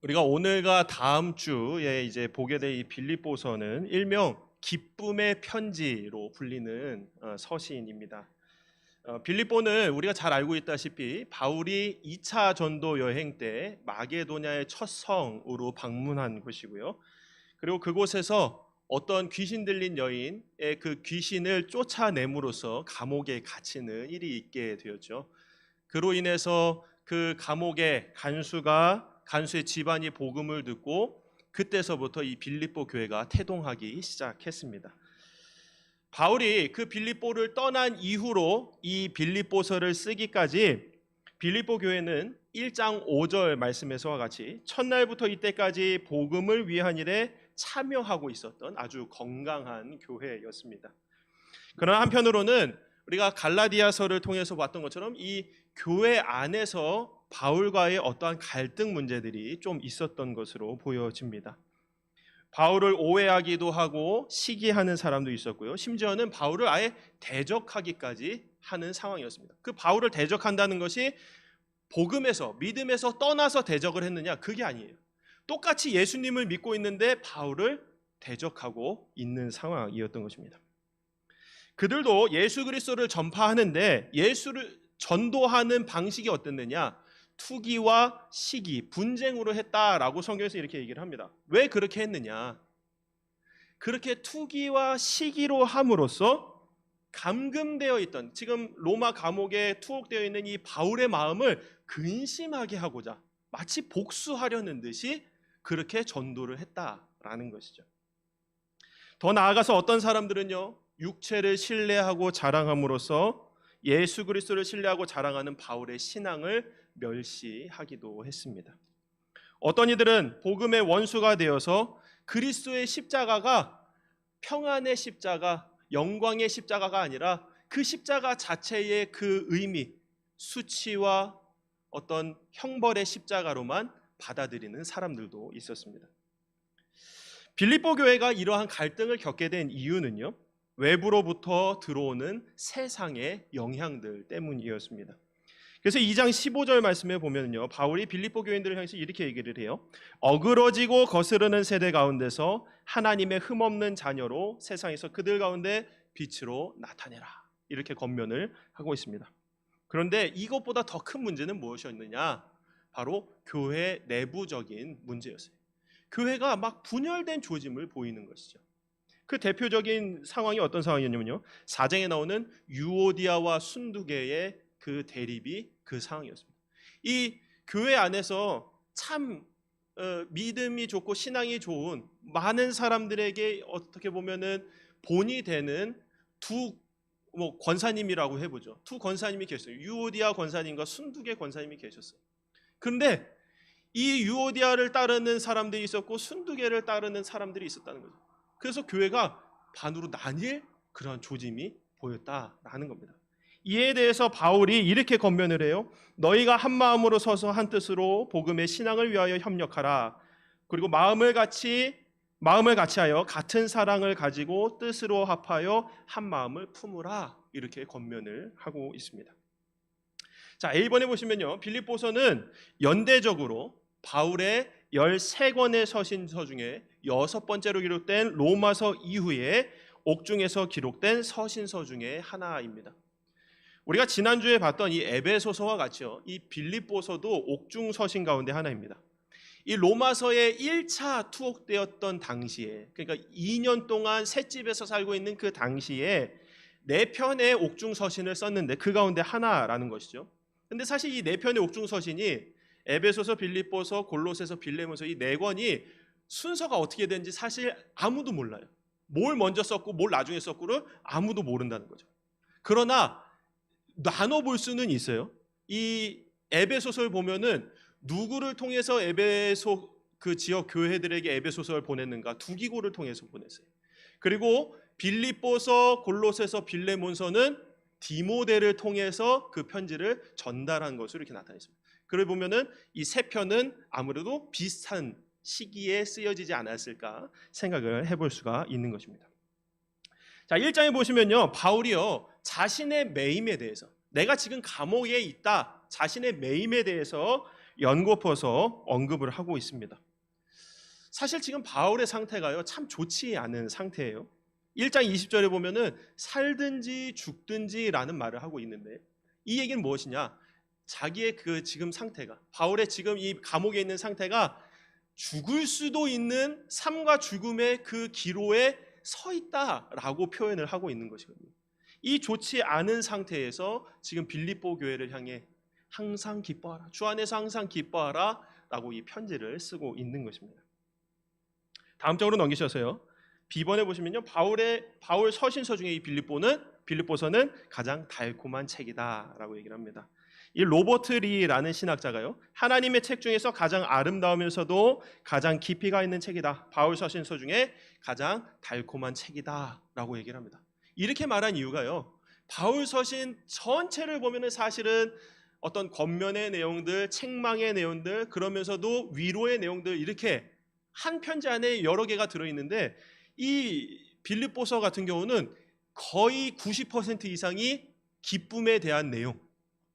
우리가 오늘과 다음 주에 이제 보게 될 이 빌립보서는 일명 기쁨의 편지로 불리는 서신입니다. 빌립보는 우리가 잘 알고 있다시피 바울이 2차 전도 여행 때 마게도냐의 첫 성으로 방문한 곳이고요. 그리고 그곳에서 어떤 귀신 들린 여인의 그 귀신을 쫓아냄으로써 감옥에 갇히는 일이 있게 되었죠. 그로 인해서 그 감옥의 간수의 집안이 복음을 듣고 그때서부터 이 빌립보 교회가 태동하기 시작했습니다. 바울이 그 빌립보를 떠난 이후로 이 빌립보서를 쓰기까지 빌립보 교회는 1장 5절 말씀에서와 같이 첫날부터 이때까지 복음을 위한 일에 참여하고 있었던 아주 건강한 교회였습니다. 그러나 한편으로는 우리가 갈라디아서를 통해서 봤던 것처럼 이 교회 안에서 바울과의 어떠한 갈등 문제들이 좀 있었던 것으로 보여집니다. 바울을 오해하기도 하고 시기하는 사람도 있었고요. 심지어는 바울을 아예 대적하기까지 하는 상황이었습니다. 그 바울을 대적한다는 것이 복음에서 믿음에서 떠나서 대적을 했느냐? 그게 아니에요. 똑같이 예수님을 믿고 있는데 바울을 대적하고 있는 상황이었던 것입니다. 그들도 예수 그리스도를 전파하는데 예수를 전도하는 방식이 어땠느냐? 투기와 시기, 분쟁으로 했다라고 성경에서 이렇게 얘기를 합니다. 왜 그렇게 했느냐? 그렇게 투기와 시기로 함으로써 감금되어 있던, 지금 로마 감옥에 투옥되어 있는 이 바울의 마음을 근심하게 하고자 마치 복수하려는 듯이 그렇게 전도를 했다라는 것이죠. 더 나아가서 어떤 사람들은요, 육체를 신뢰하고 자랑함으로써 예수 그리스도를 신뢰하고 자랑하는 바울의 신앙을 멸시하기도 했습니다. 어떤 이들은 복음의 원수가 되어서 그리스도의 십자가가 평안의 십자가, 영광의 십자가가 아니라 그 십자가 자체의 그 의미, 수치와 어떤 형벌의 십자가로만 받아들이는 사람들도 있었습니다. 빌립보 교회가 이러한 갈등을 겪게 된 이유는요, 외부로부터 들어오는 세상의 영향들 때문이었습니다. 그래서 2장 15절 말씀에 보면요, 바울이 빌립보 교인들을 향해서 이렇게 얘기를 해요. 어그러지고 거스르는 세대 가운데서 하나님의 흠없는 자녀로 세상에서 그들 가운데 빛으로 나타내라, 이렇게 권면을 하고 있습니다. 그런데 이것보다 더 큰 문제는 무엇이었느냐? 바로 교회 내부적인 문제였어요. 교회가 막 분열된 조짐을 보이는 것이죠. 그 대표적인 상황이 어떤 상황이었냐면요, 4장에 나오는 유오디아와 순두계의 그 대립이 그 상황이었습니다. 이 교회 안에서 참 믿음이 좋고 신앙이 좋은 많은 사람들에게 어떻게 보면은 본이 되는 두 권사님이라고 해보죠. 두 권사님이 계셨어요. 유오디아 권사님과 순두계 권사님이 계셨어요. 그런데 이 유오디아를 따르는 사람들이 있었고 순두계를 따르는 사람들이 있었다는 거죠. 그래서 교회가 반으로 나뉠 그런 조짐이 보였다라는 겁니다. 이에 대해서 바울이 이렇게 권면을 해요. 너희가 한 마음으로 서서 한 뜻으로 복음의 신앙을 위하여 협력하라. 그리고 마음을 같이 하여 같은 사랑을 가지고 뜻으로 합하여 한 마음을 품으라. 이렇게 권면을 하고 있습니다. 자, A번에 보시면요, 빌립보서는 연대적으로 바울의 13권의 서신서 중에 6번째로 기록된 로마서 이후에 옥중에서 기록된 서신서 중에 하나입니다. 우리가 지난주에 봤던 이 에베소서와 같이요, 이 빌립보서도 옥중 서신 가운데 하나입니다. 이 로마서의 1차 투옥되었던 당시에, 그러니까 2년 동안 셋집에서 살고 있는 그 당시에 4편의 옥중 서신을 썼는데 그 가운데 하나라는 것이죠. 근데 사실 이 4편의 옥중 서신이 에베소서, 빌립보서, 골로새서, 빌레몬서 이 4권이 순서가 어떻게 되는지 사실 아무도 몰라요. 뭘 먼저 썼고 뭘 나중에 썼고를 아무도 모른다는 거죠. 그러나 나눠볼 수는 있어요. 이 에베소서를 보면은 누구를 통해서 에베소 그 지역 교회들에게 에베소서를 보냈는가? 두 기고를 통해서 보냈어요. 그리고 빌립보서, 골로새서, 빌레몬서는 디모데를 통해서 그 편지를 전달한 것으로 이렇게 나타나 있습니다. 그걸 보면은 이 세 편은 아무래도 비슷한 시기에 쓰여지지 않았을까 생각을 해볼 수가 있는 것입니다. 자, 1장에 보시면요, 바울이요, 자신의 매임에 대해서, 내가 지금 감옥에 있다, 자신의 매임에 대해서 연거푸어서 언급을 하고 있습니다. 사실 지금 바울의 상태가요, 참 좋지 않은 상태예요. 1장 20절에 보면은 살든지 죽든지라는 말을 하고 있는데, 이 얘기는 무엇이냐? 자기의 그 지금 상태가, 바울의 지금 이 감옥에 있는 상태가 죽을 수도 있는 삶과 죽음의 그 기로에 서 있다라고 표현을 하고 있는 것이거든요. 이 좋지 않은 상태에서 지금 빌립보 교회를 향해 항상 기뻐하라, 주 안에서 항상 기뻐하라 라고 이 편지를 쓰고 있는 것입니다. 다음 장으로 넘기셔서요, B번에 보시면요, 바울 서신서 중에 이 빌립보서는 가장 달콤한 책이다라고 얘기를 합니다. 이 로버트 리라는 신학자가요, 하나님의 책 중에서 가장 아름다우면서도 가장 깊이가 있는 책이다, 바울 서신서 중에 가장 달콤한 책이다라고 얘기를 합니다. 이렇게 말한 이유가요, 바울 서신 전체를 보면은 사실은 어떤 겉면의 내용들, 책망의 내용들, 그러면서도 위로의 내용들, 이렇게 한 편지 안에 여러 개가 들어있는데, 이 빌립보서 같은 경우는 거의 90% 이상이 기쁨에 대한 내용,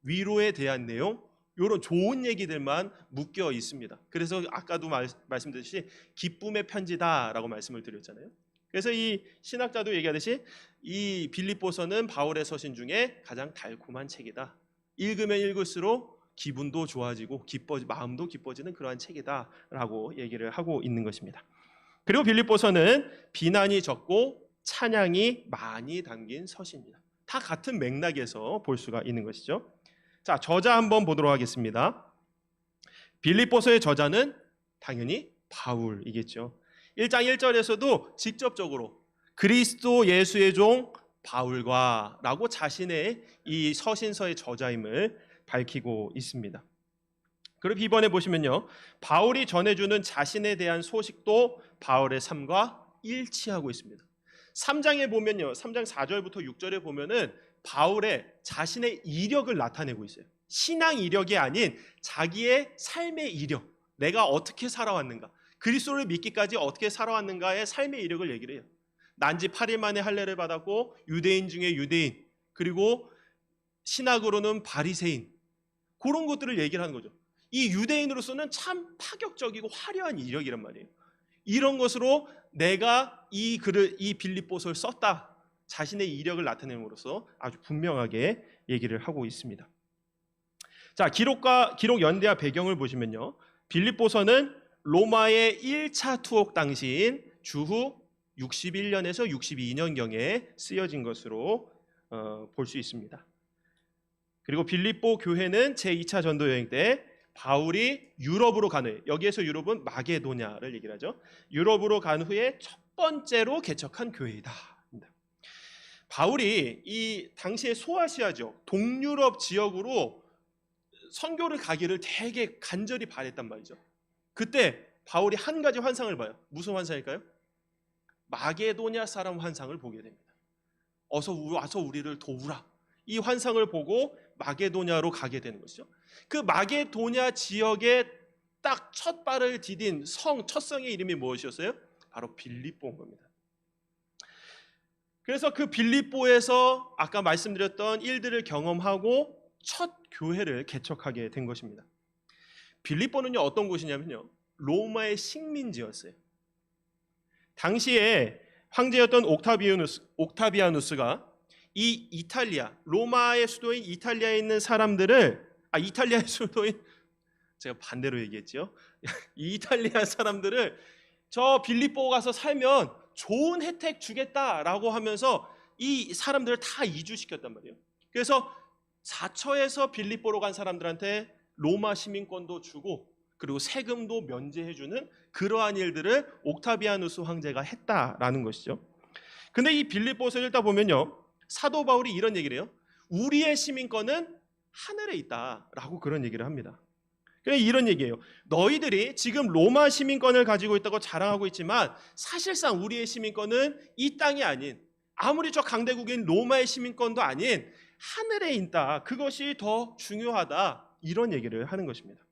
위로에 대한 내용, 이런 좋은 얘기들만 묶여 있습니다. 그래서 아까도 말씀드렸듯이 기쁨의 편지다라고 말씀을 드렸잖아요. 그래서 이 신학자도 얘기하듯이 이 빌립보서는 바울의 서신 중에 가장 달콤한 책이다. 읽으면 읽을수록 기분도 좋아지고 마음도 기뻐지는 그러한 책이다라고 얘기를 하고 있는 것입니다. 그리고 빌립보서는 비난이 적고 찬양이 많이 담긴 서신입니다. 다 같은 맥락에서 볼 수가 있는 것이죠. 자, 저자 한번 보도록 하겠습니다. 빌립보서의 저자는 당연히 바울이겠죠. 1장 1절에서도 직접적으로 그리스도 예수의 종 바울과 라고 자신의 이 서신서의 저자임을 밝히고 있습니다. 그리고 이번에 보시면요, 바울이 전해주는 자신에 대한 소식도 바울의 삶과 일치하고 있습니다. 3장에 보면요, 3장 4절부터 6절에 보면은 바울의 자신의 이력을 나타내고 있어요. 신앙 이력이 아닌 자기의 삶의 이력, 내가 어떻게 살아왔는가, 그리스도를 믿기까지 어떻게 살아왔는가의 삶의 이력을 얘기를 해요. 난지 8일 만에 할례를 받았고 유대인 중에 유대인, 그리고 신학으로는 바리새인, 그런 것들을 얘기를 하는 거죠. 이 유대인으로서는 참 파격적이고 화려한 이력이란 말이에요. 이런 것으로 내가 이 빌립보서를 썼다, 자신의 이력을 나타내므로써 아주 분명하게 얘기를 하고 있습니다. 자, 기록 연대와 배경을 보시면요, 빌립보서는 로마의 1차 투옥 당시인 주후 61년에서 62년경에 쓰여진 것으로 볼 수 있습니다. 그리고 빌립보 교회는 제2차 전도 여행 때 바울이 유럽으로 간 후에, 여기에서 유럽은 마게도냐를 얘기를 하죠. 유럽으로 간 후에 첫 번째로 개척한 교회이다. 바울이 이 당시의 소아시아 지역, 동유럽 지역으로 선교를 가기를 되게 간절히 바랬단 말이죠. 그때 바울이 한 가지 환상을 봐요. 무슨 환상일까요? 마게도냐 사람 환상을 보게 됩니다. 어서 와서 우리를 도우라. 이 환상을 보고 마게도냐로 가게 되는 것이죠. 그 마게도냐 지역에 딱 첫 발을 디딘 첫 성의 이름이 무엇이었어요? 바로 빌립보인 겁니다. 그래서 그 빌립보에서 아까 말씀드렸던 일들을 경험하고 첫 교회를 개척하게 된 것입니다. 빌립보는요, 어떤 곳이냐면요, 로마의 식민지였어요. 당시에 황제였던 옥타비아누스가 이 이탈리아, 로마의 수도인 이탈리아에 있는 이탈리아의 수도인, 제가 반대로 얘기했죠. 이 이탈리아 사람들을 저 빌립보 가서 살면 좋은 혜택 주겠다라고 하면서 이 사람들을 다 이주시켰단 말이에요. 그래서 사처에서 빌립보로 간 사람들한테 로마 시민권도 주고, 그리고 세금도 면제해주는 그러한 일들을 옥타비아누스 황제가 했다라는 것이죠. 근데 이 빌립보서를 읽다 보면요, 사도 바울이 이런 얘기를 해요. 우리의 시민권은 하늘에 있다라고 그런 얘기를 합니다. 그래서 이런 얘기예요. 너희들이 지금 로마 시민권을 가지고 있다고 자랑하고 있지만 사실상 우리의 시민권은 이 땅이 아닌, 아무리 저 강대국인 로마의 시민권도 아닌 하늘에 있다. 그것이 더 중요하다. 이런 얘기를 하는 것입니다.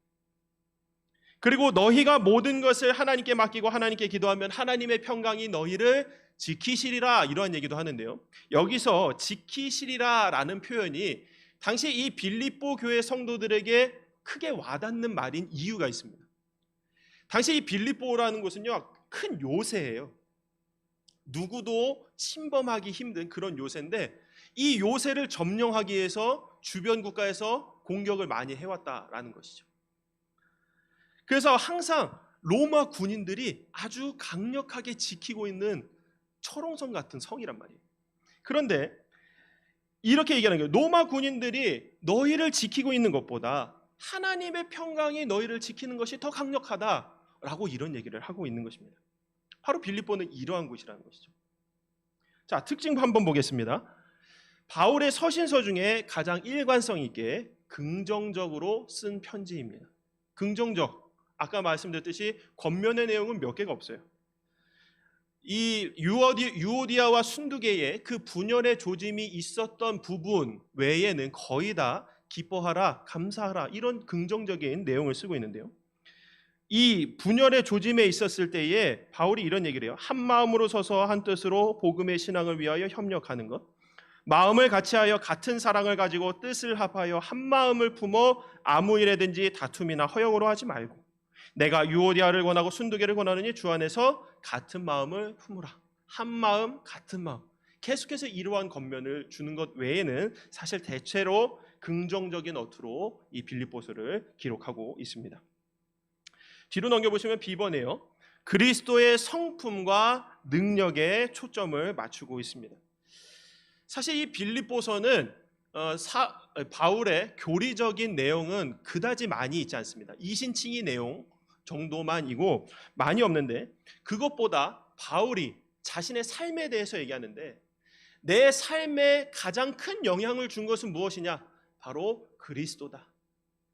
그리고 너희가 모든 것을 하나님께 맡기고 하나님께 기도하면 하나님의 평강이 너희를 지키시리라, 이런 얘기도 하는데요. 여기서 지키시리라라는 표현이 당시 이 빌립보 교회 성도들에게 크게 와닿는 말인 이유가 있습니다. 당시 이 빌립보라는 곳은요, 큰 요새예요. 누구도 침범하기 힘든 그런 요새인데, 이 요새를 점령하기 위해서 주변 국가에서 공격을 많이 해왔다라는 것이죠. 그래서 항상 로마 군인들이 아주 강력하게 지키고 있는 철옹성 같은 성이란 말이에요. 그런데 이렇게 얘기하는 거예요. 로마 군인들이 너희를 지키고 있는 것보다 하나님의 평강이 너희를 지키는 것이 더 강력하다라고 이런 얘기를 하고 있는 것입니다. 바로 빌립보는 이러한 곳이라는 것이죠. 자, 특징 한번 보겠습니다. 바울의 서신서 중에 가장 일관성 있게 긍정적으로 쓴 편지입니다. 긍정적, 아까 말씀드렸듯이 겉면의 내용은 몇 개가 없어요. 이 유오디아와 순두계에 그 분열의 조짐이 있었던 부분 외에는 거의 다 기뻐하라, 감사하라, 이런 긍정적인 내용을 쓰고 있는데요. 이 분열의 조짐에 있었을 때에 바울이 이런 얘기를 해요. 한 마음으로 서서 한 뜻으로 복음의 신앙을 위하여 협력하는 것, 마음을 같이하여 같은 사랑을 가지고 뜻을 합하여 한 마음을 품어 아무 일에든지 다툼이나 허영으로 하지 말고, 내가 유오디아를 권하고 순두계를 권하느니 주 안에서 같은 마음을 품으라. 한 마음, 같은 마음. 계속해서 이러한 겉면을 주는 것 외에는 사실 대체로 긍정적인 어투로 이 빌립보서를 기록하고 있습니다. 뒤로 넘겨보시면 B번이에요. 그리스도의 성품과 능력에 초점을 맞추고 있습니다. 사실 이 빌립보서는 바울의 교리적인 내용은 그다지 많이 있지 않습니다. 이신칭의 내용 정도만이고 많이 없는데, 그것보다 바울이 자신의 삶에 대해서 얘기하는데, 내 삶에 가장 큰 영향을 준 것은 무엇이냐? 바로 그리스도다.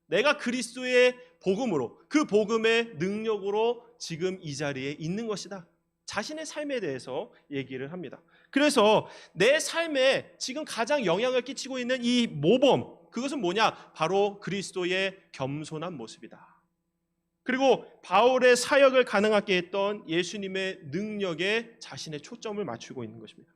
내가 그리스도의 복음으로, 그 복음의 능력으로 지금 이 자리에 있는 것이다. 자신의 삶에 대해서 얘기를 합니다. 그래서 내 삶에 지금 가장 영향을 끼치고 있는 이 모범, 그것은 뭐냐? 바로 그리스도의 겸손한 모습이다. 그리고 바울의 사역을 가능하게 했던 예수님의 능력에 자신의 초점을 맞추고 있는 것입니다.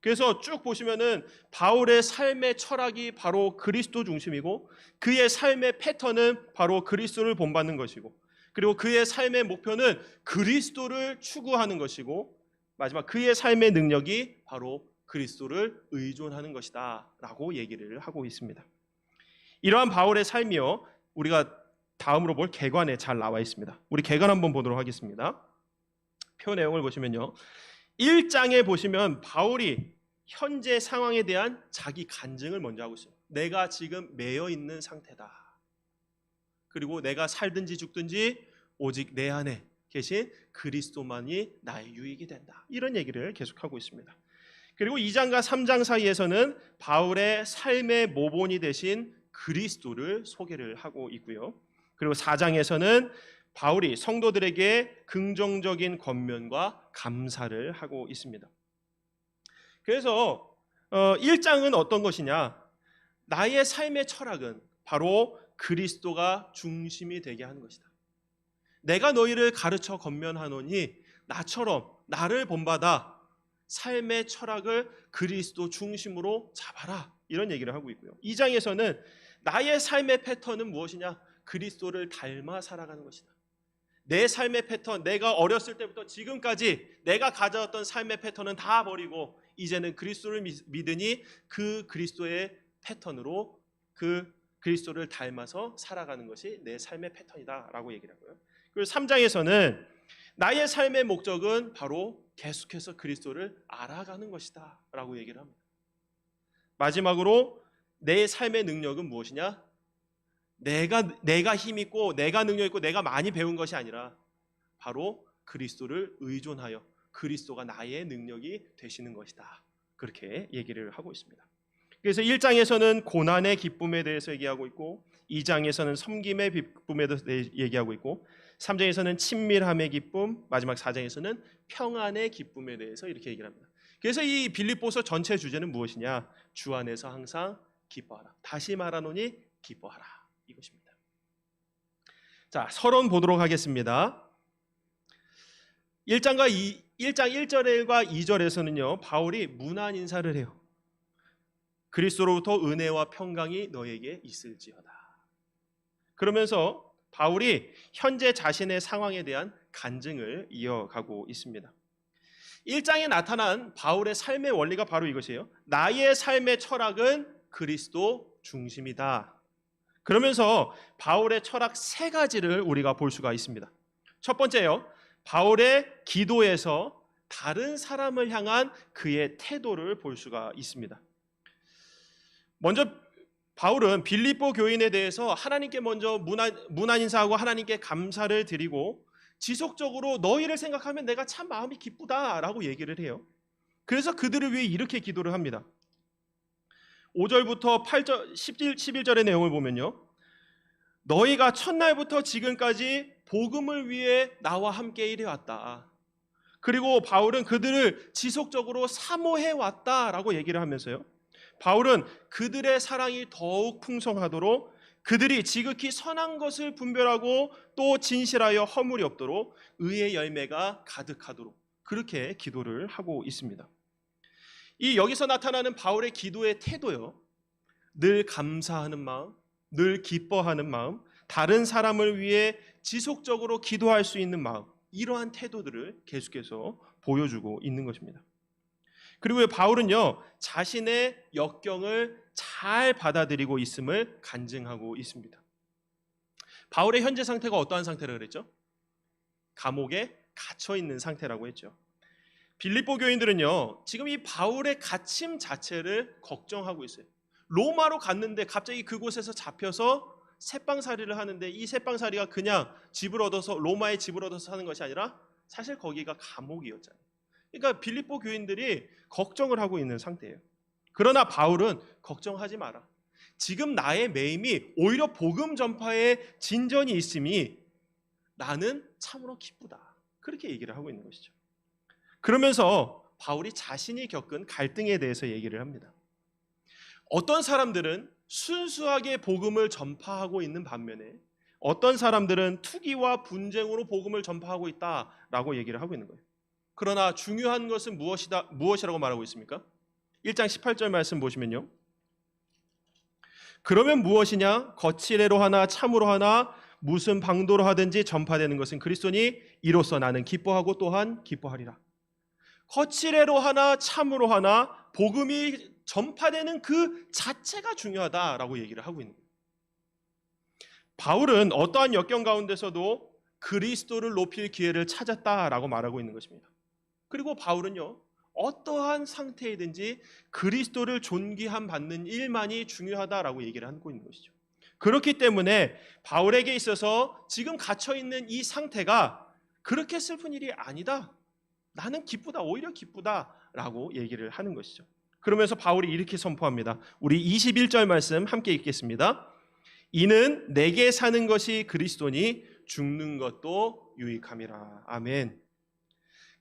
그래서 쭉 보시면은 바울의 삶의 철학이 바로 그리스도 중심이고, 그의 삶의 패턴은 바로 그리스도를 본받는 것이고, 그리고 그의 삶의 목표는 그리스도를 추구하는 것이고, 마지막 그의 삶의 능력이 바로 그리스도를 의존하는 것이다 라고 얘기를 하고 있습니다. 이러한 바울의 삶이요, 우리가 다음으로 볼 개관에 잘 나와 있습니다. 우리 개관 한번 보도록 하겠습니다. 표 내용을 보시면요, 1장에 보시면 바울이 현재 상황에 대한 자기 간증을 먼저 하고 있어요. 내가 지금 매여 있는 상태다. 그리고 내가 살든지 죽든지 오직 내 안에 계신 그리스도만이 나의 유익이 된다. 이런 얘기를 계속하고 있습니다. 그리고 2장과 3장 사이에서는 바울의 삶의 모본이 되신 그리스도를 소개를 하고 있고요. 그리고 4장에서는 바울이 성도들에게 긍정적인 권면과 감사를 하고 있습니다. 그래서 1장은 어떤 것이냐? 나의 삶의 철학은 바로 그리스도가 중심이 되게 하는 것이다. 내가 너희를 가르쳐 권면하노니 나처럼 나를 본받아 삶의 철학을 그리스도 중심으로 잡아라. 이런 얘기를 하고 있고요. 2장에서는 나의 삶의 패턴은 무엇이냐? 그리스도를 닮아 살아가는 것이다. 내 삶의 패턴, 내가 어렸을 때부터 지금까지 내가 가져왔던 삶의 패턴은 다 버리고 이제는 그리스도를 믿으니 그 그리스도의 패턴으로 그 그리스도를 닮아서 살아가는 것이 내 삶의 패턴이다라고 얘기를 하고요. 그리고 3장에서는 나의 삶의 목적은 바로 계속해서 그리스도를 알아가는 것이다 라고 얘기를 합니다. 마지막으로 내 삶의 능력은 무엇이냐? 내가 힘있고 내가 능력있고 내가 많이 배운 것이 아니라 바로 그리스도를 의존하여 그리스도가 나의 능력이 되시는 것이다. 그렇게 얘기를 하고 있습니다. 그래서 1장에서는 고난의 기쁨에 대해서 얘기하고 있고, 2장에서는 섬김의 기쁨에 대해서 얘기하고 있고, 3장에서는 친밀함의 기쁨, 마지막 4장에서는 평안의 기쁨에 대해서 이렇게 얘기를 합니다. 그래서 이 빌립보서 전체 주제는 무엇이냐? 주 안에서 항상 기뻐하라. 다시 말하노니 기뻐하라. 이것입니다. 자, 서론 보도록 하겠습니다. 1장 1절과 2절에서는요, 바울이 문안 인사를 해요. 그리스도로부터 은혜와 평강이 너에게 있을지어다. 그러면서 바울이 현재 자신의 상황에 대한 간증을 이어가고 있습니다. 1장에 나타난 바울의 삶의 원리가 바로 이것이에요. 나의 삶의 철학은 그리스도 중심이다. 그러면서 바울의 철학 세 가지를 우리가 볼 수가 있습니다. 첫 번째요. 바울의 기도에서 다른 사람을 향한 그의 태도를 볼 수가 있습니다. 먼저 바울은 빌립보 교인에 대해서 하나님께 먼저 문안 인사하고 하나님께 감사를 드리고 지속적으로 너희를 생각하면 내가 참 마음이 기쁘다라고 얘기를 해요. 그래서 그들을 위해 이렇게 기도를 합니다. 5절부터 8절, 11절의 내용을 보면요. 너희가 첫날부터 지금까지 복음을 위해 나와 함께 일해왔다. 그리고 바울은 그들을 지속적으로 사모해왔다라고 얘기를 하면서요. 바울은 그들의 사랑이 더욱 풍성하도록 그들이 지극히 선한 것을 분별하고 또 진실하여 허물이 없도록 의의 열매가 가득하도록 그렇게 기도를 하고 있습니다. 이 여기서 나타나는 바울의 기도의 태도요. 늘 감사하는 마음, 늘 기뻐하는 마음, 다른 사람을 위해 지속적으로 기도할 수 있는 마음, 이러한 태도들을 계속해서 보여주고 있는 것입니다. 그리고 바울은요, 자신의 역경을 잘 받아들이고 있음을 간증하고 있습니다. 바울의 현재 상태가 어떠한 상태라고 그랬죠? 감옥에 갇혀 있는 상태라고 했죠. 빌립보 교인들은요, 지금 이 바울의 갇힘 자체를 걱정하고 있어요. 로마로 갔는데 갑자기 그곳에서 잡혀서 새빵살이를 하는데 이 새빵살이가 그냥 집을 얻어서 로마의 집을 얻어서 사는 것이 아니라 사실 거기가 감옥이었잖아요. 그러니까 빌립보 교인들이 걱정을 하고 있는 상태예요. 그러나 바울은 걱정하지 마라. 지금 나의 매임이 오히려 복음 전파에 진전이 있음이 나는 참으로 기쁘다. 그렇게 얘기를 하고 있는 것이죠. 그러면서 바울이 자신이 겪은 갈등에 대해서 얘기를 합니다. 어떤 사람들은 순수하게 복음을 전파하고 있는 반면에 어떤 사람들은 투기와 분쟁으로 복음을 전파하고 있다라고 얘기를 하고 있는 거예요. 그러나 중요한 것은 무엇이라고 말하고 있습니까? 1장 18절 말씀 보시면요. 그러면 무엇이냐? 거칠애로 하나 참으로 하나 무슨 방도로 하든지 전파되는 것은 그리스도니 이로써 나는 기뻐하고 또한 기뻐하리라. 거칠애로 하나 참으로 하나 복음이 전파되는 그 자체가 중요하다라고 얘기를 하고 있는 거예요. 바울은 어떠한 역경 가운데서도 그리스도를 높일 기회를 찾았다라고 말하고 있는 것입니다. 그리고 바울은요, 어떠한 상태이든지 그리스도를 존귀함 받는 일만이 중요하다라고 얘기를 하고 있는 것이죠. 그렇기 때문에 바울에게 있어서 지금 갇혀있는 이 상태가 그렇게 슬픈 일이 아니다. 나는 기쁘다, 오히려 기쁘다라고 얘기를 하는 것이죠. 그러면서 바울이 이렇게 선포합니다. 우리 21절 말씀 함께 읽겠습니다. 이는 내게 사는 것이 그리스도니 죽는 것도 유익함이라. 아멘.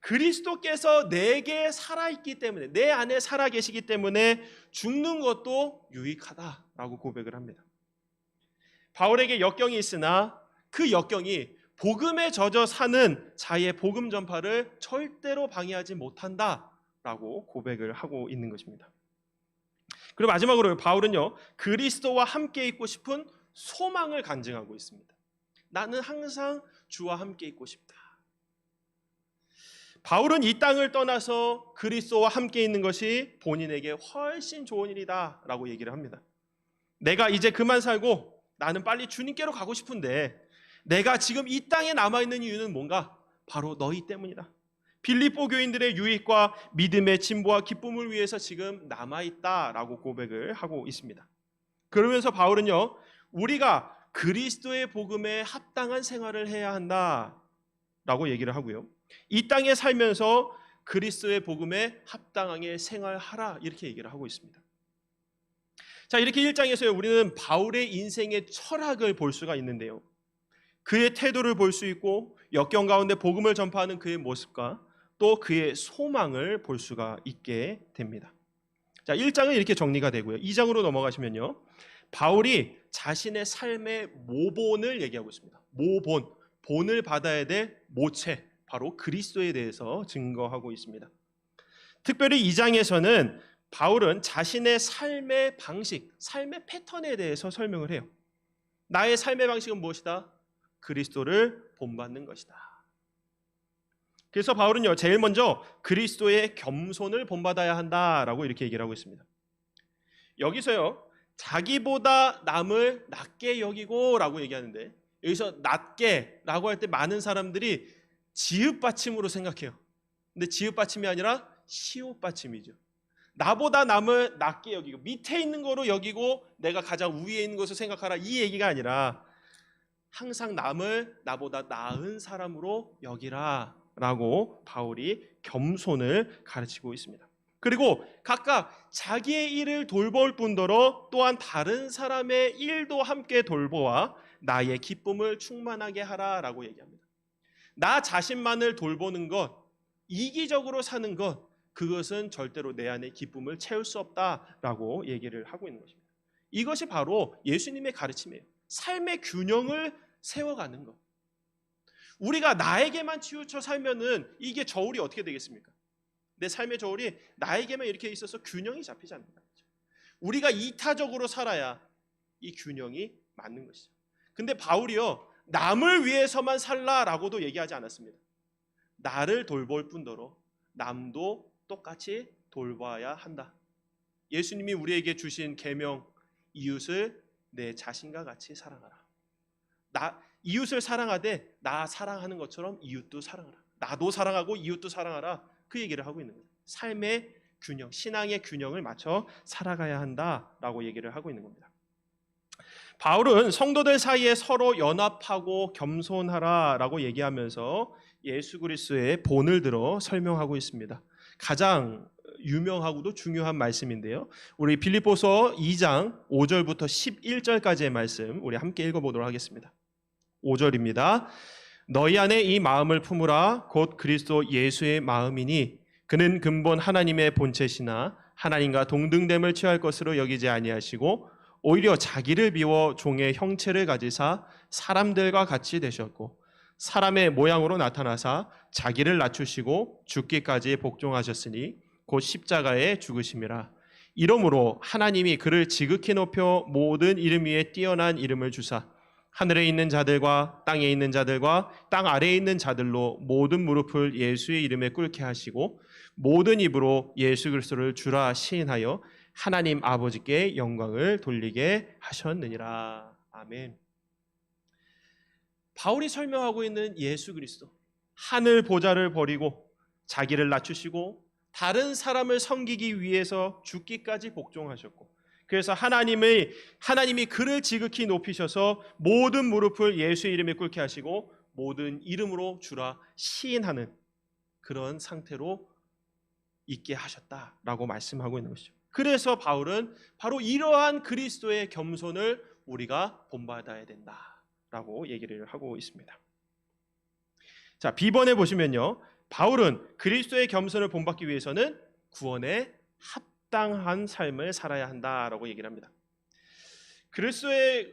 그리스도께서 내게 살아있기 때문에 내 안에 살아계시기 때문에 죽는 것도 유익하다라고 고백을 합니다. 바울에게 역경이 있으나 그 역경이 복음에 젖어 사는 자의 복음 전파를 절대로 방해하지 못한다라고 고백을 하고 있는 것입니다. 그리고 마지막으로 바울은요, 그리스도와 함께 있고 싶은 소망을 간증하고 있습니다. 나는 항상 주와 함께 있고 싶다. 바울은 이 땅을 떠나서 그리스도와 함께 있는 것이 본인에게 훨씬 좋은 일이다라고 얘기를 합니다. 내가 이제 그만 살고 나는 빨리 주님께로 가고 싶은데 내가 지금 이 땅에 남아있는 이유는 뭔가? 바로 너희 때문이다. 빌립보 교인들의 유익과 믿음의 진보와 기쁨을 위해서 지금 남아있다라고 고백을 하고 있습니다. 그러면서 바울은요, 우리가 그리스도의 복음에 합당한 생활을 해야 한다라고 얘기를 하고요. 이 땅에 살면서 그리스도의 복음에 합당하게 생활하라 이렇게 얘기를 하고 있습니다. 자, 이렇게 1장에서 우리는 바울의 인생의 철학을 볼 수가 있는데요. 그의 태도를 볼 수 있고 역경 가운데 복음을 전파하는 그의 모습과 또 그의 소망을 볼 수가 있게 됩니다. 자, 1장은 이렇게 정리가 되고요. 2장으로 넘어가시면요. 바울이 자신의 삶의 모본을 얘기하고 있습니다. 모본, 본을 받아야 될 모체, 바로 그리스도에 대해서 증거하고 있습니다. 특별히 2장에서는 바울은 자신의 삶의 방식, 삶의 패턴에 대해서 설명을 해요. 나의 삶의 방식은 무엇이다? 그리스도를 본받는 것이다. 그래서 바울은요, 제일 먼저 그리스도의 겸손을 본받아야 한다라고 이렇게 얘기를 하고 있습니다. 여기서요, 자기보다 남을 낮게 여기고라고 얘기하는데, 여기서 낮게라고 할 때 많은 사람들이 지읒 받침으로 생각해요. 근데 지읒 받침이 아니라 시옷 받침이죠. 나보다 남을 낮게 여기고 밑에 있는 거로 여기고 내가 가장 위에 있는 것을 생각하라, 이 얘기가 아니라 항상 남을 나보다 나은 사람으로 여기라 라고 바울이 겸손을 가르치고 있습니다. 그리고 각각 자기의 일을 돌볼 뿐더러 또한 다른 사람의 일도 함께 돌보아 나의 기쁨을 충만하게 하라라고 얘기합니다. 나 자신만을 돌보는 것, 이기적으로 사는 것, 그것은 절대로 내 안에 기쁨을 채울 수 없다라고 얘기를 하고 있는 것입니다. 이것이 바로 예수님의 가르침이에요. 삶의 균형을 세워가는 것. 우리가 나에게만 치우쳐 살면은 이게 저울이 어떻게 되겠습니까? 내 삶의 저울이 나에게만 이렇게 있어서 균형이 잡히지 않는다. 우리가 이타적으로 살아야 이 균형이 맞는 것이죠. 근데 바울이요, 남을 위해서만 살라라고도 얘기하지 않았습니다. 나를 돌볼 뿐더러 남도 똑같이 돌봐야 한다. 예수님이 우리에게 주신 계명, 이웃을 내 자신과 같이 사랑하라. 이웃을 사랑하되 나 사랑하는 것처럼 이웃도 사랑하라. 나도 사랑하고 이웃도 사랑하라. 그 얘기를 하고 있는 거예요. 삶의 균형, 신앙의 균형을 맞춰 살아가야 한다라고 얘기를 하고 있는 겁니다. 바울은 성도들 사이에 서로 연합하고 겸손하라라고 얘기하면서 예수 그리스도의 본을 들어 설명하고 있습니다. 가장 유명하고도 중요한 말씀인데요. 우리 빌립보서 2장 5절부터 11절까지의 말씀 우리 함께 읽어보도록 하겠습니다. 5절입니다. 너희 안에 이 마음을 품으라. 곧 그리스도 예수의 마음이니 그는 근본 하나님의 본체시나 하나님과 동등됨을 취할 것으로 여기지 아니하시고 오히려 자기를 비워 종의 형체를 가지사 사람들과 같이 되셨고 사람의 모양으로 나타나사 자기를 낮추시고 죽기까지 복종하셨으니 곧 십자가에 죽으심이라. 이러므로 하나님이 그를 지극히 높여 모든 이름 위에 뛰어난 이름을 주사 하늘에 있는 자들과 땅에 있는 자들과 땅 아래에 있는 자들로 모든 무릎을 예수의 이름에 꿇게 하시고 모든 입으로 예수 그리스도를 주라 시인하여 하나님 아버지께 영광을 돌리게 하셨느니라. 아멘. 바울이 설명하고 있는 예수 그리스도, 하늘 보좌를 버리고 자기를 낮추시고 다른 사람을 섬기기 위해서 죽기까지 복종하셨고, 그래서 하나님이 그를 지극히 높이셔서 모든 무릎을 예수의 이름에 꿇게 하시고 모든 이름으로 주라 시인하는 그런 상태로 있게 하셨다라고 말씀하고 있는 것이죠. 그래서 바울은 바로 이러한 그리스도의 겸손을 우리가 본받아야 된다라고 얘기를 하고 있습니다. 자, B번에 보시면요, 바울은 그리스도의 겸손을 본받기 위해서는 구원에 합당한 삶을 살아야 한다라고 얘기를 합니다. 그리스도의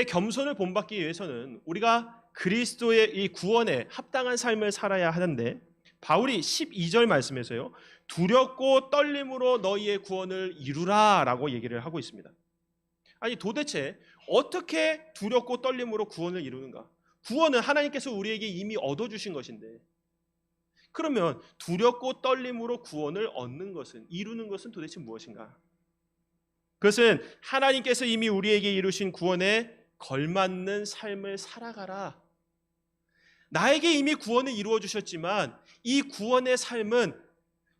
겸손을 본받기 위해서는 우리가 그리스도의 이 구원에 합당한 삶을 살아야 하는데, 바울이 12절 말씀에서요, 두렵고 떨림으로 너희의 구원을 이루라라고 얘기를 하고 있습니다. 아니 도대체 어떻게 두렵고 떨림으로 구원을 이루는가? 구원은 하나님께서 우리에게 이미 얻어주신 것인데, 그러면 두렵고 떨림으로 구원을 얻는 것은, 이루는 것은 도대체 무엇인가? 그것은 하나님께서 이미 우리에게 이루신 구원에 걸맞는 삶을 살아가라. 나에게 이미 구원을 이루어 주셨지만 이 구원의 삶은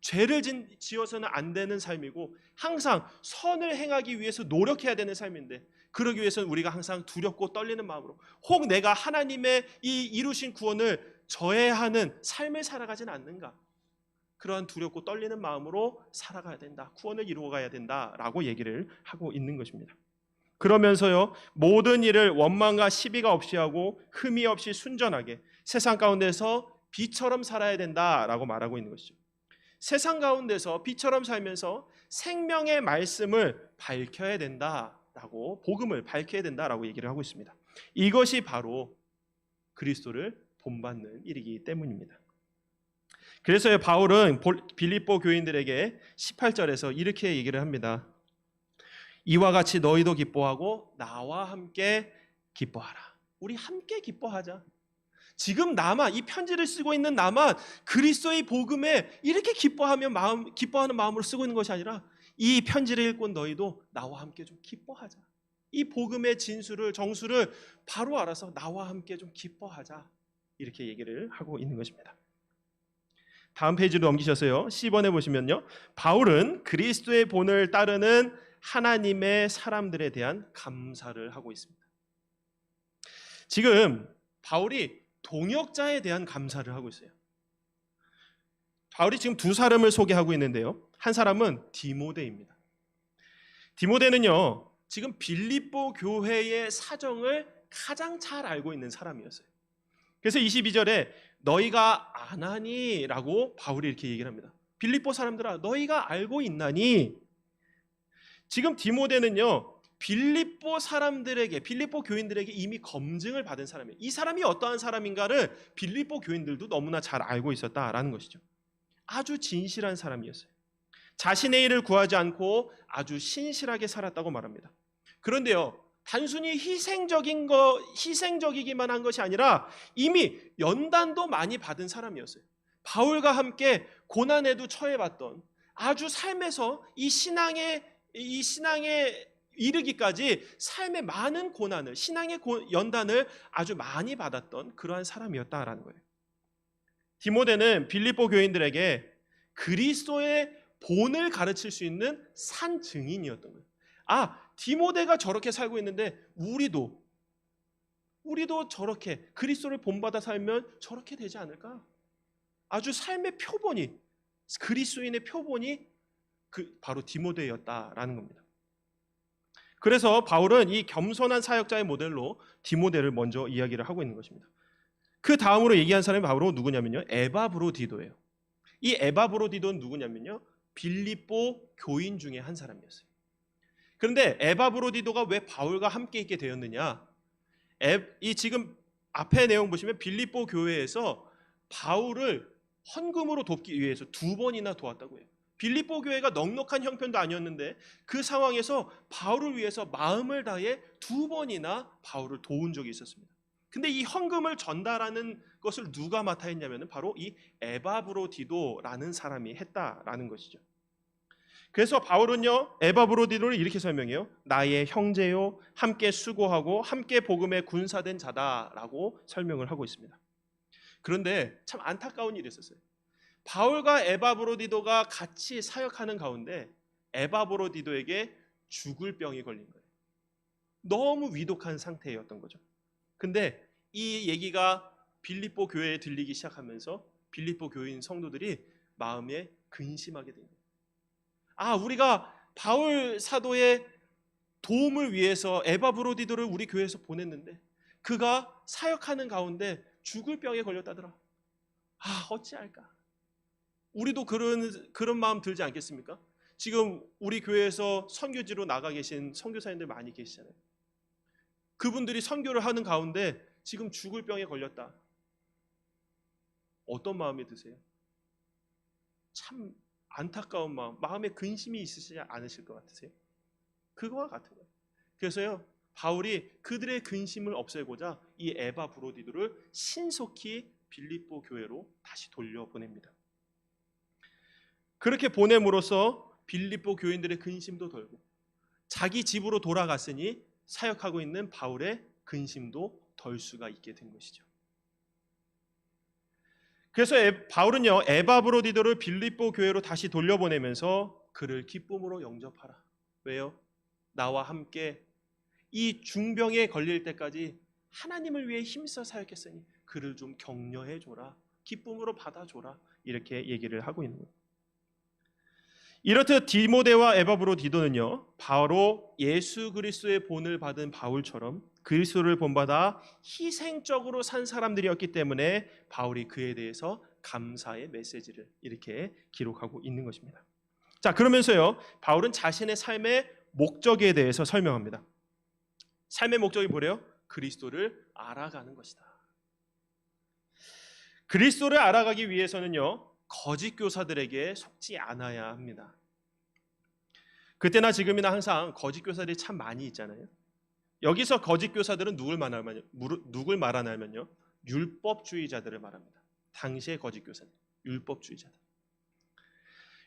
죄를 지어서는 안 되는 삶이고 항상 선을 행하기 위해서 노력해야 되는 삶인데, 그러기 위해서는 우리가 항상 두렵고 떨리는 마음으로, 혹 내가 하나님의 이 이루신 구원을 저해하는 삶을 살아가진 않는가? 그러한 두렵고 떨리는 마음으로 살아가야 된다. 구원을 이루어가야 된다라고 얘기를 하고 있는 것입니다. 그러면서요, 모든 일을 원망과 시비가 없이 하고 흠이 없이 순전하게 세상 가운데서 비처럼 살아야 된다라고 말하고 있는 것이죠. 세상 가운데서 비처럼 살면서 생명의 말씀을 밝혀야 된다라고, 복음을 밝혀야 된다라고 얘기를 하고 있습니다. 이것이 바로 그리스도를 본받는 일이기 때문입니다. 그래서 바울은 빌립보 교인들에게 18절에서 이렇게 얘기를 합니다. 이와 같이 너희도 기뻐하고 나와 함께 기뻐하라. 우리 함께 기뻐하자. 지금 나만, 이 편지를 쓰고 있는 나만 그리스도의 복음에 이렇게 기뻐하는 마음으로 쓰고 있는 것이 아니라 이 편지를 읽고 너희도 나와 함께 좀 기뻐하자. 이 복음의 정수를 바로 알아서 나와 함께 좀 기뻐하자. 이렇게 얘기를 하고 있는 것입니다. 다음 페이지로 넘기셔서요. 10번에 보시면요. 바울은 그리스도의 본을 따르는 하나님의 사람들에 대한 감사를 하고 있습니다. 지금 바울이 동역자에 대한 감사를 하고 있어요. 바울이 지금 두 사람을 소개하고 있는데요. 한 사람은 디모데입니다. 디모데는요, 지금 빌립보 교회의 사정을 가장 잘 알고 있는 사람이었어요. 그래서 22절에 너희가 아나니? 라고 바울이 이렇게 얘기를 합니다. 빌립보 사람들아, 너희가 알고 있나니? 지금 디모데는요, 빌립보 교인들에게 이미 검증을 받은 사람이에요. 이 사람이 어떠한 사람인가를 빌립보 교인들도 너무나 잘 알고 있었다라는 것이죠. 아주 진실한 사람이었어요. 자신의 일을 구하지 않고 아주 신실하게 살았다고 말합니다. 그런데요, 단순히 희생적이기만 한 것이 아니라 이미 연단도 많이 받은 사람이었어요. 바울과 함께 고난에도 처해봤던, 아주 삶에서 이 신앙에 이르기까지 삶의 많은 고난을, 신앙의 연단을 아주 많이 받았던 그러한 사람이었다라는 거예요. 디모데는 빌립보 교인들에게 그리스도의 본을 가르칠 수 있는 산 증인이었던 거예요. 디모데가 저렇게 살고 있는데 우리도 저렇게 그리스도를 본받아 살면 저렇게 되지 않을까? 아주 삶의 표본이, 그리스도인의 표본이 바로 디모데였다라는 겁니다. 그래서 바울은 이 겸손한 사역자의 모델로 디모데를 먼저 이야기를 하고 있는 것입니다. 그 다음으로 얘기한 사람이 바로 누구냐면요, 에바브로디도예요. 이 에바브로디도는 누구냐면요, 빌립보 교인 중에 한 사람이었어요. 그런데 에바브로디도가 왜 바울과 함께 있게 되었느냐? 이 지금 앞에 내용 보시면 빌립보 교회에서 바울을 헌금으로 돕기 위해서 2번이나 도왔다고 해요. 빌립보 교회가 넉넉한 형편도 아니었는데 그 상황에서 바울을 위해서 마음을 다해 2번이나 바울을 도운 적이 있었습니다. 근데 이 헌금을 전달하는 것을 누가 맡아 했냐면 바로 이 에바브로디도라는 사람이 했다라는 것이죠. 그래서 바울은요, 에바브로디도를 이렇게 설명해요. 나의 형제요, 함께 수고하고 함께 복음에 군사된 자다라고 설명을 하고 있습니다. 그런데 참 안타까운 일이 있었어요. 바울과 에바브로디도가 같이 사역하는 가운데 에바브로디도에게 죽을 병이 걸린 거예요. 너무 위독한 상태였던 거죠. 근데 이 얘기가 빌립보 교회에 들리기 시작하면서 빌립보 교인 성도들이 마음에 근심하게 된 거예요. 우리가 바울 사도의 도움을 위해서 에바브로디도를 우리 교회에서 보냈는데 그가 사역하는 가운데 죽을 병에 걸렸다더라. 어찌할까? 우리도 그런 마음 들지 않겠습니까? 지금 우리 교회에서 선교지로 나가 계신 선교사님들 많이 계시잖아요. 그분들이 선교를 하는 가운데 지금 죽을 병에 걸렸다. 어떤 마음이 드세요? 참 안타까운 마음에 근심이 있으시지 않으실 것 같으세요? 그거와 같은 거예요. 그래서요, 바울이 그들의 근심을 없애고자 이 에바브로디도를 신속히 빌립보 교회로 다시 돌려보냅니다. 그렇게 보냄으로써 빌립보 교인들의 근심도 덜고 자기 집으로 돌아갔으니 사역하고 있는 바울의 근심도 덜 수가 있게 된 것이죠. 그래서 바울은요, 에바브로디도를 빌립보 교회로 다시 돌려보내면서 그를 기쁨으로 영접하라. 왜요? 나와 함께 이 중병에 걸릴 때까지 하나님을 위해 힘써 사역했으니 그를 좀 격려해줘라. 기쁨으로 받아줘라. 이렇게 얘기를 하고 있는 거예요. 이렇듯 디모데와 에바브로디도는요, 바로 예수 그리스도의 본을 받은 바울처럼 그리스도를 본받아 희생적으로 산 사람들이었기 때문에 바울이 그에 대해서 감사의 메시지를 이렇게 기록하고 있는 것입니다. 자, 그러면서요, 바울은 자신의 삶의 목적에 대해서 설명합니다. 삶의 목적이 뭐래요? 그리스도를 알아가는 것이다. 그리스도를 알아가기 위해서는요, 거짓 교사들에게 속지 않아야 합니다. 그때나 지금이나 항상 거짓 교사들이 참 많이 있잖아요. 여기서 거짓 교사들은 누굴 말하냐면요. 율법주의자들을 말합니다. 당시의 거짓 교사들, 율법주의자들.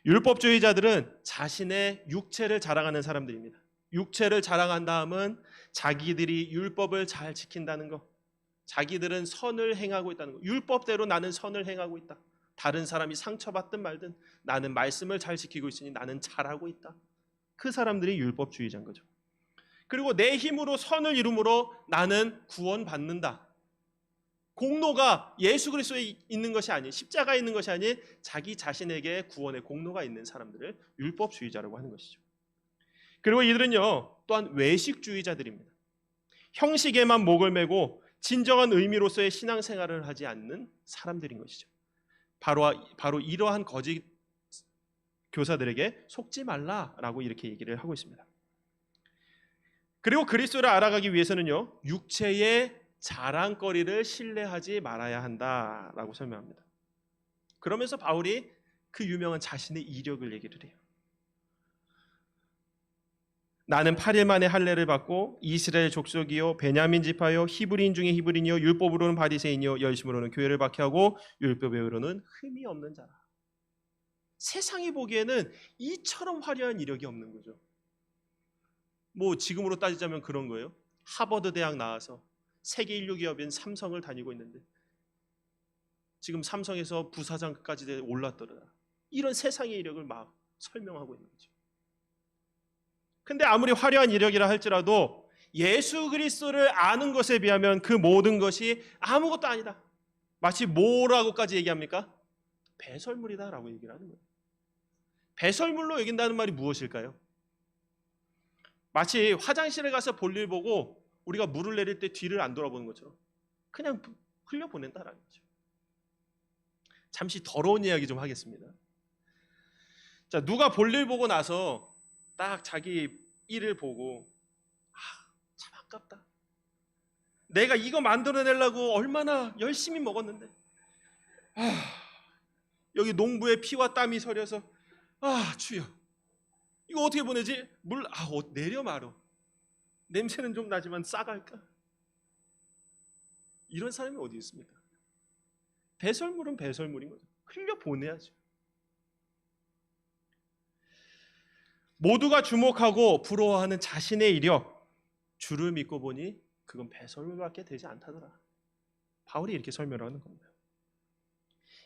율법주의자들은 자신의 육체를 자랑하는 사람들입니다. 육체를 자랑한 다음은 자기들이 율법을 잘 지킨다는 것, 자기들은 선을 행하고 있다는 것, 율법대로 나는 선을 행하고 있다. 다른 사람이 상처받든 말든 나는 말씀을 잘 지키고 있으니 나는 잘하고 있다. 그 사람들이 율법주의자인 거죠. 그리고 내 힘으로 선을 이룸으로 나는 구원받는다. 공로가 예수 그리스도에 있는 것이 아닌, 십자가에 있는 것이 아닌 자기 자신에게 구원의 공로가 있는 사람들을 율법주의자라고 하는 것이죠. 그리고 이들은요 또한 외식주의자들입니다. 형식에만 목을 매고 진정한 의미로서의 신앙생활을 하지 않는 사람들인 것이죠. 바로 이러한 거짓 교사들에게 속지 말라라고 이렇게 얘기를 하고 있습니다. 그리고 그리스도를 알아가기 위해서는요 육체의 자랑거리를 신뢰하지 말아야 한다라고 설명합니다. 그러면서 바울이 그 유명한 자신의 이력을 얘기를 해요. 나는 8일 만에 할례를 받고 이스라엘 족속이요 베냐민 지파요 히브리인 중에 히브리인이요 율법으로는 바리새인이요 열심으로는 교회를 박해하고 율법외로는 흠이 없는 자라. 세상이 보기에는 이처럼 화려한 이력이 없는 거죠. 뭐 지금으로 따지자면 그런 거예요. 하버드 대학 나와서 세계 인류 기업인 삼성을 다니고 있는데 지금 삼성에서 부사장까지 올랐더라. 이런 세상의 이력을 막 설명하고 있는 거죠. 근데 아무리 화려한 이력이라 할지라도 예수 그리스도를 아는 것에 비하면 그 모든 것이 아무것도 아니다. 마치 뭐라고까지 얘기합니까? 배설물이다라고 얘기를 하는 거예요. 배설물로 여긴다는 말이 무엇일까요? 마치 화장실에 가서 볼일 보고 우리가 물을 내릴 때 뒤를 안 돌아보는 것처럼 그냥 흘려보낸다라는 거죠. 잠시 더러운 이야기 좀 하겠습니다. 자, 누가 볼일 보고 나서 딱 자기 일을 보고 참 아깝다. 내가 이거 만들어내려고 얼마나 열심히 먹었는데 여기 농부의 피와 땀이 서려서 주여 이거 어떻게 보내지? 물 내려 말어. 냄새는 좀 나지만 싸갈까? 이런 사람이 어디 있습니까? 배설물은 배설물인 거죠. 흘려보내야죠. 모두가 주목하고 부러워하는 자신의 이력, 주를 믿고 보니 그건 배설물밖에 되지 않다더라. 바울이 이렇게 설명하는 겁니다.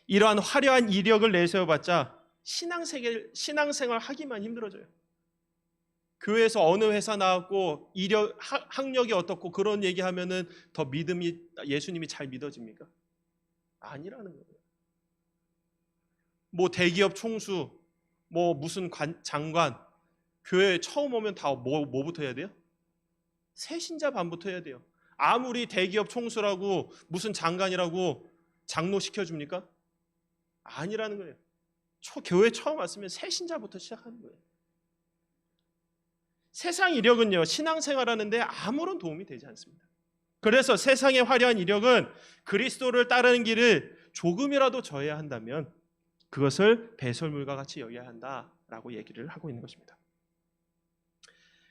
이러한 화려한 이력을 내세워봤자 신앙생활 하기만 힘들어져요. 교회에서 어느 회사 나왔고 학력이 어떻고 그런 얘기하면은 더 예수님이 잘 믿어집니까? 아니라는 거예요. 뭐 대기업 총수, 뭐 무슨 장관, 교회 처음 오면 다 뭐부터 해야 돼요? 새신자 반부터 해야 돼요. 아무리 대기업 총수라고 무슨 장관이라고 장로 시켜줍니까? 아니라는 거예요. 교회 처음 왔으면 새신자부터 시작하는 거예요. 세상 이력은요 신앙생활하는데 아무런 도움이 되지 않습니다. 그래서 세상의 화려한 이력은 그리스도를 따르는 길을 조금이라도 져야 한다면 그것을 배설물과 같이 여겨야 한다라고 얘기를 하고 있는 것입니다.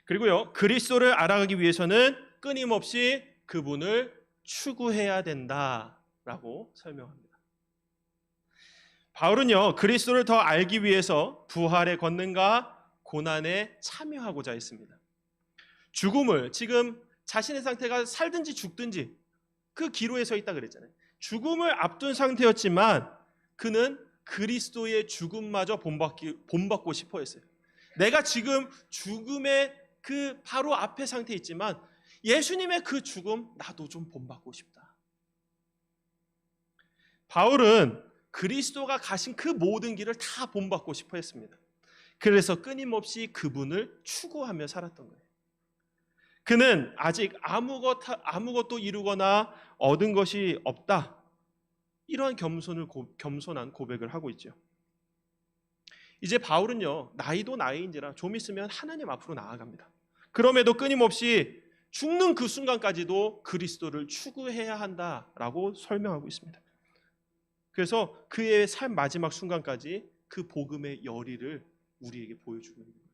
그리고요 그리스도를 알아가기 위해서는 끊임없이 그분을 추구해야 된다라고 설명합니다. 바울은요 그리스도를 더 알기 위해서 부활의 권능과 고난에 참여하고자 했습니다. 죽음을 지금 자신의 상태가 살든지 죽든지 그 기로에 서 있다 그랬잖아요. 죽음을 앞둔 상태였지만 그는 그리스도의 죽음마저 본받고 싶어 했어요. 내가 지금 죽음의 그 바로 앞에 상태에 있지만 예수님의 그 죽음 나도 좀 본받고 싶다. 바울은 그리스도가 가신 그 모든 길을 다 본받고 싶어 했습니다. 그래서 끊임없이 그분을 추구하며 살았던 거예요. 그는 아직 아무것도 이루거나 얻은 것이 없다. 이러한 겸손한 고백을 하고 있죠. 이제 바울은요 나이도 나이인지라 좀 있으면 하나님 앞으로 나아갑니다. 그럼에도 끊임없이 죽는 그 순간까지도 그리스도를 추구해야 한다라고 설명하고 있습니다. 그래서 그의 삶 마지막 순간까지 그 복음의 열의를 우리에게 보여주고 있는 거예요.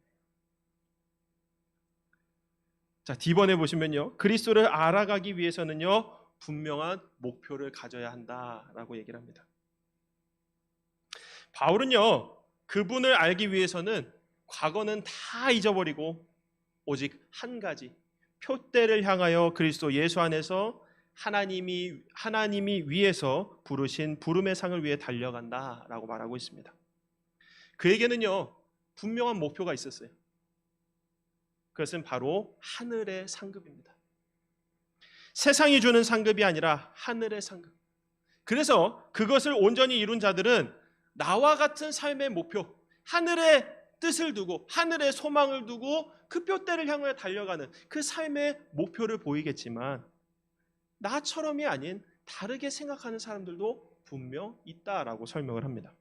자, D번에 보시면요. 그리스도를 알아가기 위해서는요. 분명한 목표를 가져야 한다라고 얘기를 합니다. 바울은요. 그분을 알기 위해서는 과거는 다 잊어버리고 오직 한 가지, 표대를 향하여 그리스도 예수 안에서 하나님이 위해서 부르신 부름의 상을 위해 달려간다라고 말하고 있습니다. 그에게는요. 분명한 목표가 있었어요. 그것은 바로 하늘의 상급입니다. 세상이 주는 상급이 아니라 하늘의 상급. 그래서 그것을 온전히 이룬 자들은 나와 같은 삶의 목표, 하늘의 뜻을 두고 하늘의 소망을 두고 그 둏대를 향하여 달려가는 그 삶의 목표를 보이겠지만 나처럼이 아닌 다르게 생각하는 사람들도 분명 있다라고 설명을 합니다.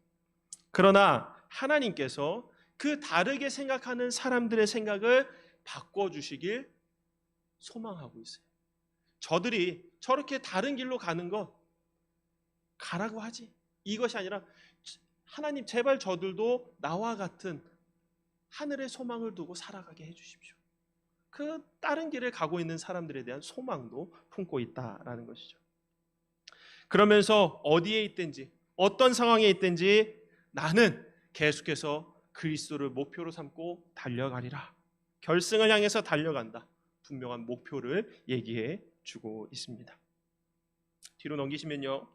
그러나 하나님께서 그 다르게 생각하는 사람들의 생각을 바꿔주시길 소망하고 있어요. 저들이 저렇게 다른 길로 가는 것 가라고 하지. 이것이 아니라 하나님 제발 저들도 나와 같은 하늘의 소망을 두고 살아가게 해주십시오. 그 다른 길을 가고 있는 사람들에 대한 소망도 품고 있다라는 것이죠. 그러면서 어디에 있든지 어떤 상황에 있든지 나는 계속해서 그리스도를 목표로 삼고 달려가리라. 결승을 향해서 달려간다. 분명한 목표를 얘기해 주고 있습니다. 뒤로 넘기시면요.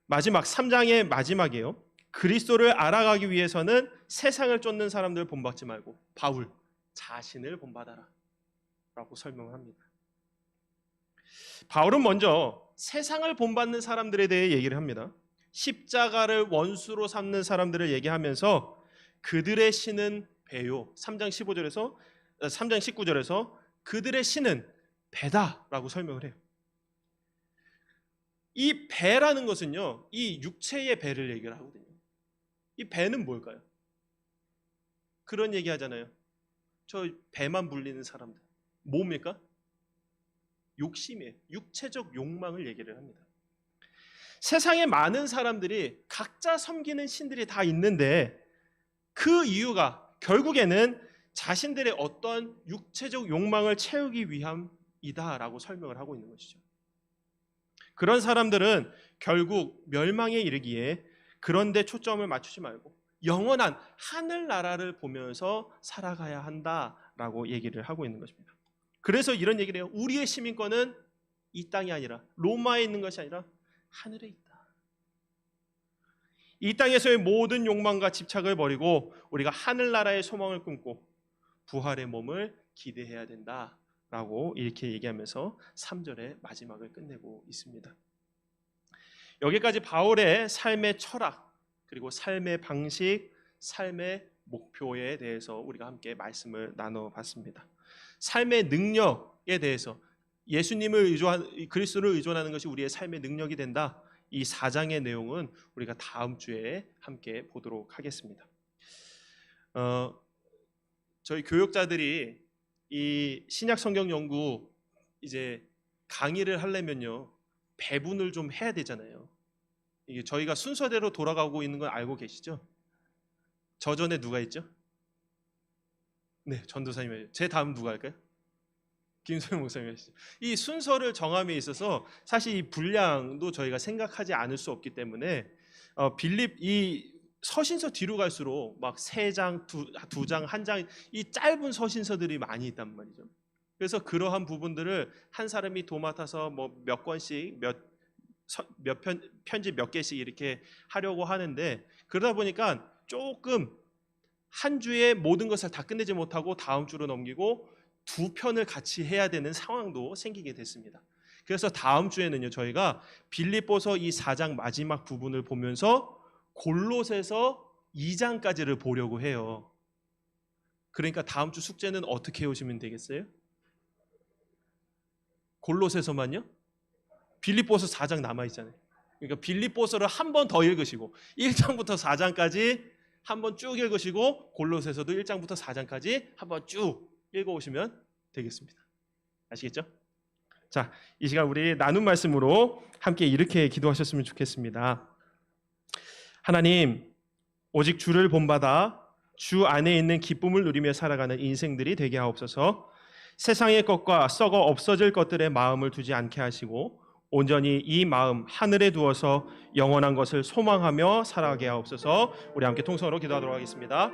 마지막 3장의 마지막이에요. 그리스도를 알아가기 위해서는 세상을 쫓는 사람들을 본받지 말고 바울 자신을 본받아라 라고 설명을 합니다. 바울은 먼저 세상을 본받는 사람들에 대해 얘기를 합니다. 십자가를 원수로 삼는 사람들을 얘기하면서 그들의 신은 배요. 3장 19절에서 그들의 신은 배다라고 설명을 해요. 이 배라는 것은요. 이 육체의 배를 얘기를 하거든요. 이 배는 뭘까요? 그런 얘기 하잖아요. 저 배만 불리는 사람들. 뭡니까? 욕심이에요. 육체적 욕망을 얘기를 합니다. 세상에 많은 사람들이 각자 섬기는 신들이 다 있는데 그 이유가 결국에는 자신들의 어떤 육체적 욕망을 채우기 위함이다라고 설명을 하고 있는 것이죠. 그런 사람들은 결국 멸망에 이르기에 그런 데 초점을 맞추지 말고 영원한 하늘나라를 보면서 살아가야 한다라고 얘기를 하고 있는 것입니다. 그래서 이런 얘기를 해요. 우리의 시민권은 이 땅이 아니라 로마에 있는 것이 아니라 하늘에 있다. 이 땅에서의 모든 욕망과 집착을 버리고 우리가 하늘나라의 소망을 꿈고 부활의 몸을 기대해야 된다라고 이렇게 얘기하면서 3절의 마지막을 끝내고 있습니다. 여기까지 바울의 삶의 철학 그리고 삶의 방식, 삶의 목표에 대해서 우리가 함께 말씀을 나눠봤습니다. 삶의 능력에 대해서 그리스도를 의존하는 것이 우리의 삶의 능력이 된다. 이 4장의 내용은 우리가 다음 주에 함께 보도록 하겠습니다. 저희 교역자들이 이 신약 성경 연구 이제 강의를 하려면요 배분을 좀 해야 되잖아요. 이게 저희가 순서대로 돌아가고 있는 건 알고 계시죠? 저 전에 누가 있죠? 네, 전도사님. 제 다음 누가 할까요? 김소영 목사님 하시죠. 이 순서를 정함에 있어서 사실 이 분량도 저희가 생각하지 않을 수 없기 때문에 이 서신서 뒤로 갈수록 막 3장, 2장, 1장 이 짧은 서신서들이 많이 있단 말이죠. 그래서 그러한 부분들을 한 사람이 도맡아서 뭐 몇 권씩 편집 몇 개씩 이렇게 하려고 하는데 그러다 보니까 조금 한 주에 모든 것을 다 끝내지 못하고 다음 주로 넘기고 2편을 같이 해야 되는 상황도 생기게 됐습니다. 그래서 다음 주에는요 저희가 빌립보서 이 4장 마지막 부분을 보면서 골로새서 2장까지를 보려고 해요. 그러니까 다음 주 숙제는 어떻게 해오시면 되겠어요? 골로새서만요? 빌립보서 4장 남아있잖아요. 그러니까 빌립보서를 한 번 더 읽으시고 1장부터 4장까지 한 번 쭉 읽으시고 골로새서도 1장부터 4장까지 한 번 쭉 읽어오시면 되겠습니다. 아시겠죠? 자, 이 시간 우리 나눈 말씀으로 함께 이렇게 기도하셨으면 좋겠습니다. 하나님, 오직 주를 본받아 주 안에 있는 기쁨을 누리며 살아가는 인생들이 되게 하옵소서. 세상의 것과 썩어 없어질 것들의 마음을 두지 않게 하시고 온전히 이 마음 하늘에 두어서 영원한 것을 소망하며 살아가게 하옵소서. 우리 함께 통성으로 기도하도록 하겠습니다.